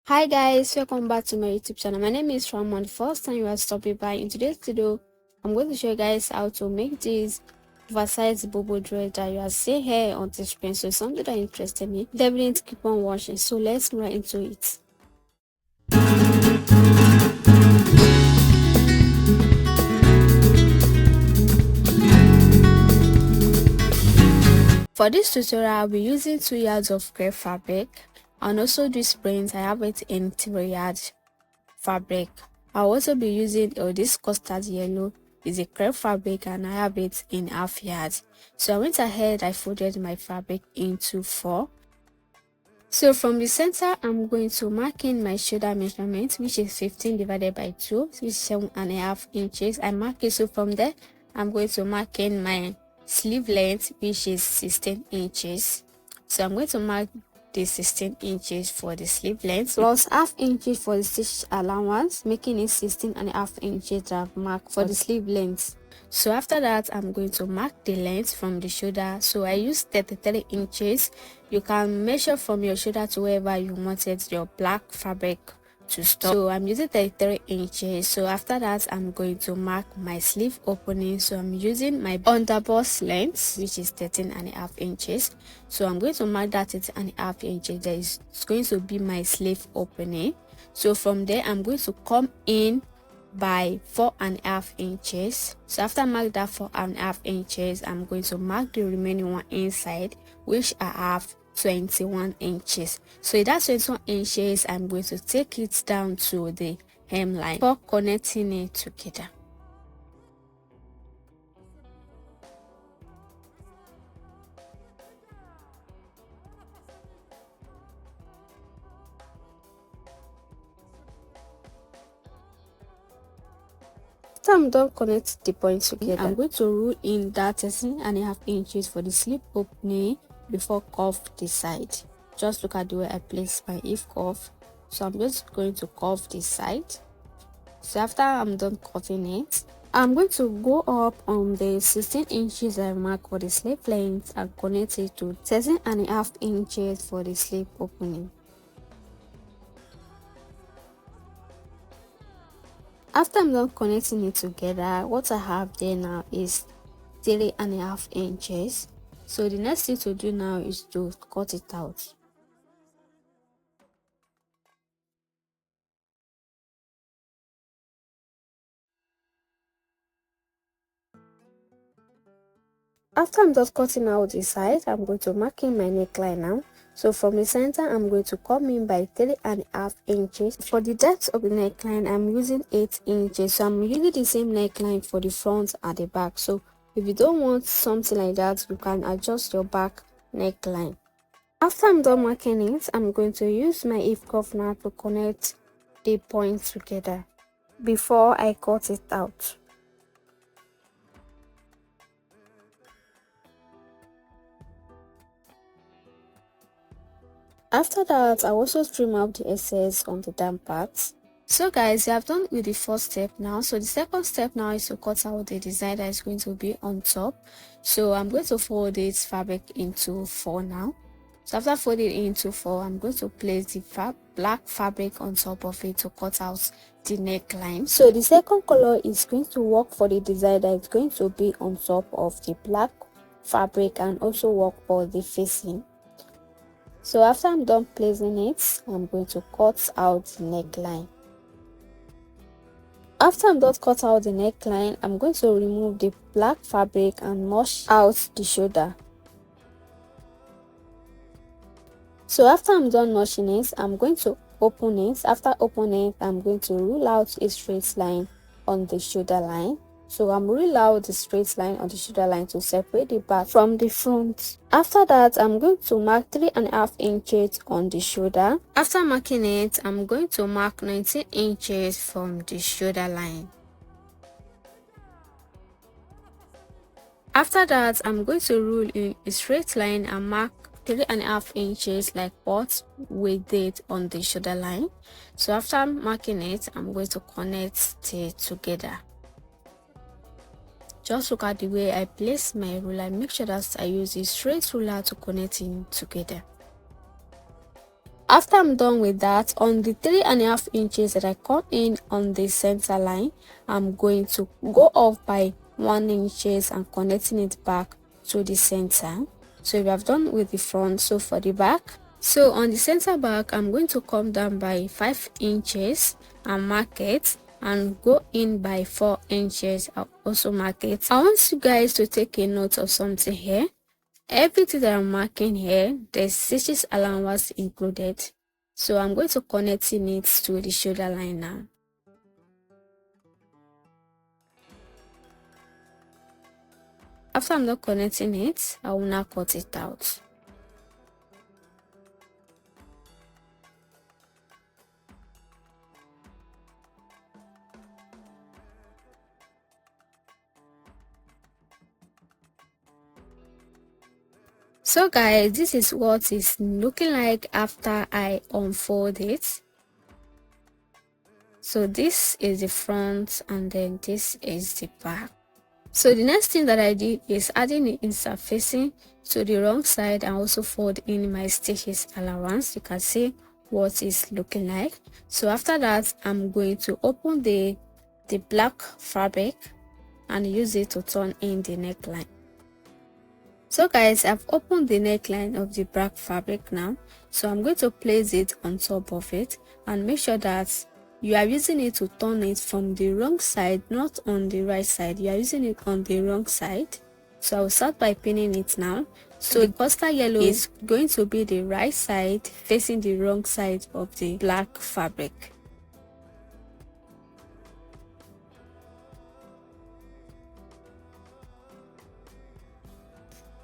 Hi guys, welcome back to my YouTube channel. My name is Ramon. First time you are stopping by, in today's video I'm going to show you guys how to make this oversized bubu dress that you are seeing here on the screen. So something that interested me, definitely keep on watching. So let's move right into it. For this tutorial, I'll be using 2 yards of crepe fabric, and also this print I have it in 3 yards fabric. I'll also be using this custard yellow is a crepe fabric, and I have it in half yards. So I went ahead, I folded my fabric into 4. So from the center, I'm going to mark in my shoulder measurement, which is 15 divided by 2, which is 7.5 inches. I mark it. So from there, I'm going to mark in my sleeve length, which is 16 inches. So I'm going to mark the 16 inches for the sleeve length plus half inches for the stitch allowance, making it 16.5 inches that I've marked for the sleeve length. So after that, I'm going to mark the length from the shoulder. So I use 33 inches. You can measure from your shoulder to wherever you wanted your black fabric to stop. So I'm using 33 inches. So after that, I'm going to mark my sleeve opening. So I'm using my underbust length, which is 13.5 inches. So I'm going to mark that 13.5 inches. That is going to be my sleeve opening. So from there, I'm going to come in by 4.5 inches. So after I mark that 4.5 inches, I'm going to mark the remaining one inside, which I have 21 inches. So in that 21 inches, I'm going to take it down to the hemline for connecting it together. After I'm done connect the points together, I'm going to rule in that 13.5 inches for the sleeve opening before curve the side. Just look at the way I place my hip curve. So I'm just going to curve this side. So after I'm done curving it, I'm going to go up on the 16 inches I mark for the sleeve length and connect it to 13.5 inches for the sleeve opening. After I'm done connecting it together, what I have there now is 3.5 inches. So the next thing to do now is to cut it out. After I'm just cutting out the side, I'm going to mark in my neckline now. So from the center, I'm going to come in by 3.5 inches. For the depth of the neckline, I'm using 8 inches. So I'm using the same neckline for the front and the back. So if you don't want something like that, you can adjust your back neckline. After I'm done marking it, I'm going to use my hip cuff now to connect the points together before I cut it out. After that, I also trim out the excess on the damp parts. So guys, you have done with the first step now. So the second step now is to cut out the design that is going to be on top. So I'm going to fold this fabric into 4 now. So after folding it into 4, I'm going to place the black fabric on top of it to cut out the neckline. So the second color is going to work for the design that is going to be on top of the black fabric and also work for the facing. So after I'm done placing it, I'm going to cut out the neckline. After I'm done cut out the neckline, I'm going to remove the black fabric and notch out the shoulder. So after I'm done notching it, I'm going to open it. After opening it, I'm going to rule out a straight line on the shoulder line. So I'm rule out the straight line on the shoulder line to separate the back from the front. After that, I'm going to mark 3.5 inches on the shoulder. After marking it, I'm going to mark 19 inches from the shoulder line. After that, I'm going to rule in a straight line and mark 3.5 inches like what we did on the shoulder line. So after marking it, I'm going to connect it together. Just look at the way I place my ruler. Make sure that I use a straight ruler to connect it together. After I'm done with that, on the 3.5 inches that I cut in on the center line, I'm going to go off by 1 inches and connecting it back to the center. So we have done with the front. So for the back, so on the center back, I'm going to come down by 5 inches and mark it, and go in by 4 inches. I'll also mark it. I want you guys to take a note of something here. Everything that I'm marking here, the stitches allowance included. So I'm going to connect it to the shoulder line now. After I'm not connecting it, I will now cut it out. So guys, this is what it's looking like after I unfold it. So this is the front and then this is the back. So the next thing that I did is adding the insert facing to the wrong side and also fold in my stitches allowance. You can see what it's looking like. So after that, I'm going to open the black fabric and use it to turn in the neckline. So guys, I've opened the neckline of the black fabric now. So I'm going to place it on top of it and make sure that you are using it to turn it from the wrong side, not on the right side. You are using it on the wrong side. So I will start by pinning it now. So the coastal yellow is going to be the right side facing the wrong side of the black fabric.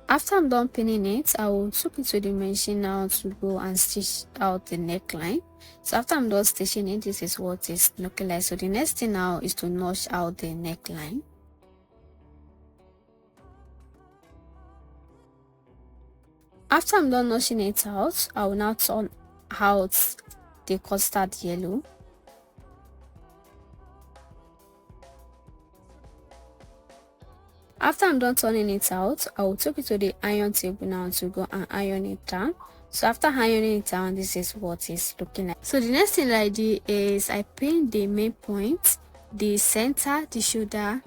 After I'm done pinning it, I will took it to the machine now to go and stitch out the neckline. So after I'm done stitching it, this is what it's looking like. So the next thing now is to notch out the neckline. After I'm done notching it out, I will now turn out the custard yellow. After I'm done turning it out, I will take it to the iron table now to go and iron it down. So after ironing it down, this is what it's looking like. So the next thing that I did is I pinned the main point, the center, the shoulder.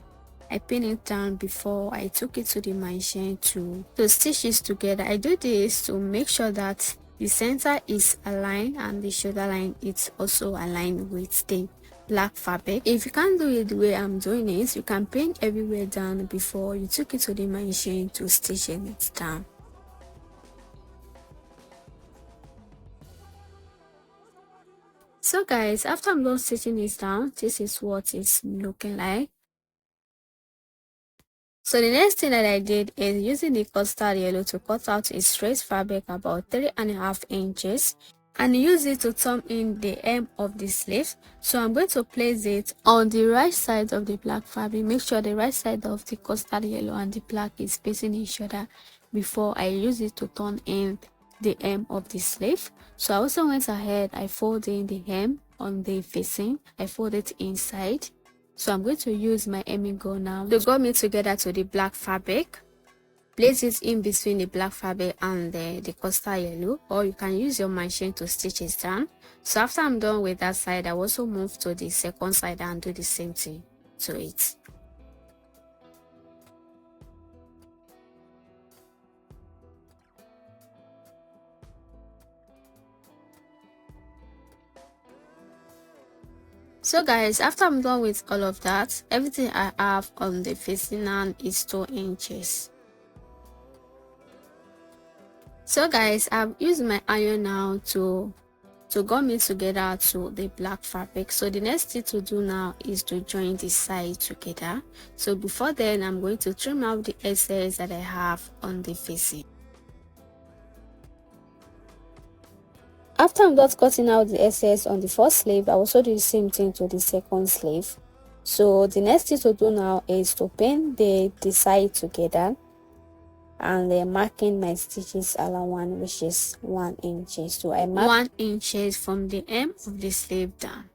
I pinned it down before I took it to the machine to stitch it together. I do this to make sure that the center is aligned and the shoulder line is also aligned with the black fabric. If you can't do it the way I'm doing it, you can pin everywhere down before you took it to the machine to stitch it down. So guys, after I'm done stitching it down, this is what it's looking like. So the next thing that I did is using the custard yellow to cut out a straight fabric about 3.5 inches and use it to turn in the hem of the sleeve. So I'm going to place it on the right side of the black fabric. Make sure the right side of the custard yellow and the black is facing each other before I use it to turn in the hem of the sleeve. So I also went ahead, I folded in the hem on the facing, I folded it inside. So I'm going to use my hemming gun now to gum it together to the black fabric. Place it in between the black fabric and the custard yellow, or you can use your machine to stitch it down. So after I'm done with that side, I also move to the second side and do the same thing to it. So guys, after I'm done with all of that, everything I have on the facing now is 2 inches. So guys, I've used my iron now to gum it together to the black fabric. So the next thing to do now is to join the side together. So before then, I'm going to trim out the excess that I have on the facing. After I'm done cutting out the excess on the first sleeve, I also do the same thing to the second sleeve. So the next thing to do now is to pin the side together and then marking my stitches allowance, which is 1 inch. So I mark 1 inch from the hem of the sleeve down.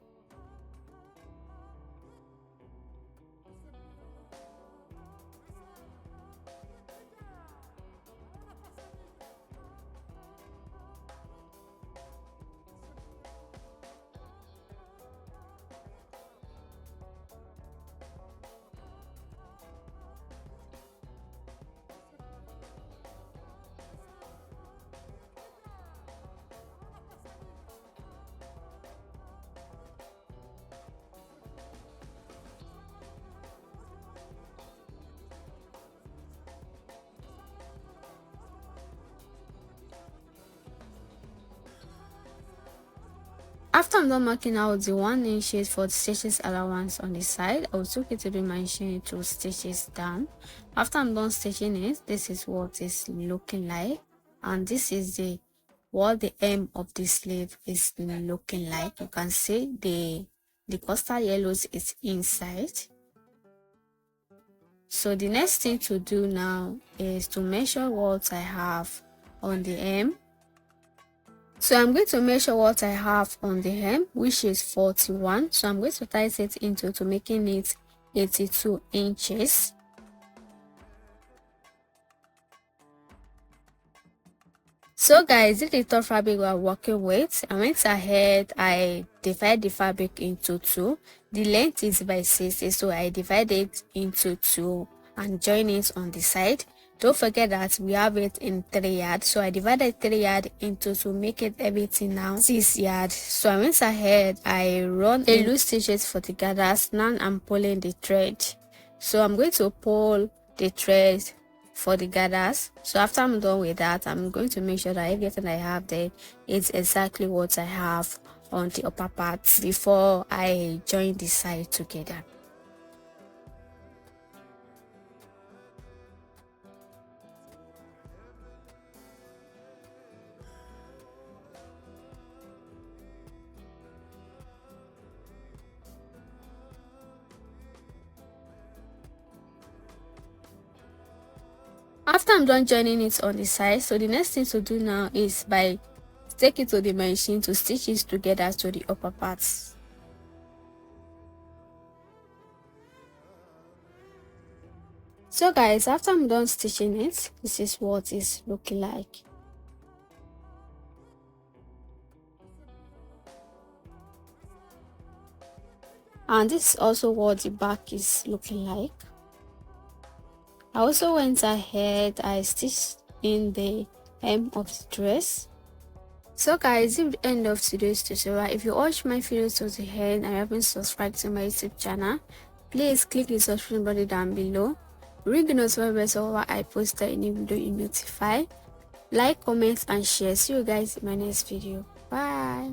After I'm done marking out the 1 inches for the stitches allowance on the side, I will take it to the machine to stitches down. After I'm done stitching it, this is what it's looking like, and this is what the hem of the sleeve is looking like. You can see the coastal yellows is inside. So the next thing to do now is to measure what I have on the hem. So I'm going to measure what I have on the hem, which is 41. So I'm going to tighten it into to making it 82 inches. So guys, this is the third fabric we are working with. I went ahead, I divided the fabric into two. The length is by 60, so I divided it into two and join it on the side. Don't forget that we have it in 3 yards, so I divided 3 yards into to make it everything now 6 yards. So I went ahead, I run a loose stitches for the gathers. Now I'm pulling the thread, so I'm going to pull the thread for the gathers. So after I'm done with that, I'm going to make sure that everything I have there is exactly what I have on the upper part before I join the side together. After I'm done joining it on the side, so the next thing to do now is by take it to the machine to stitch it together to the upper parts. So guys, after I'm done stitching it, this is what it's looking like. And this is also what the back is looking like. I also went ahead, I stitched in the hem of the dress. So guys, this is the end of today's tutorial. If you watch my videos to the end and you haven't subscribed to my YouTube channel, please click the subscribe button down below. Ring the notification bell so whenever I post a new video you notify. Like, comment and share. See you guys in my next video. Bye.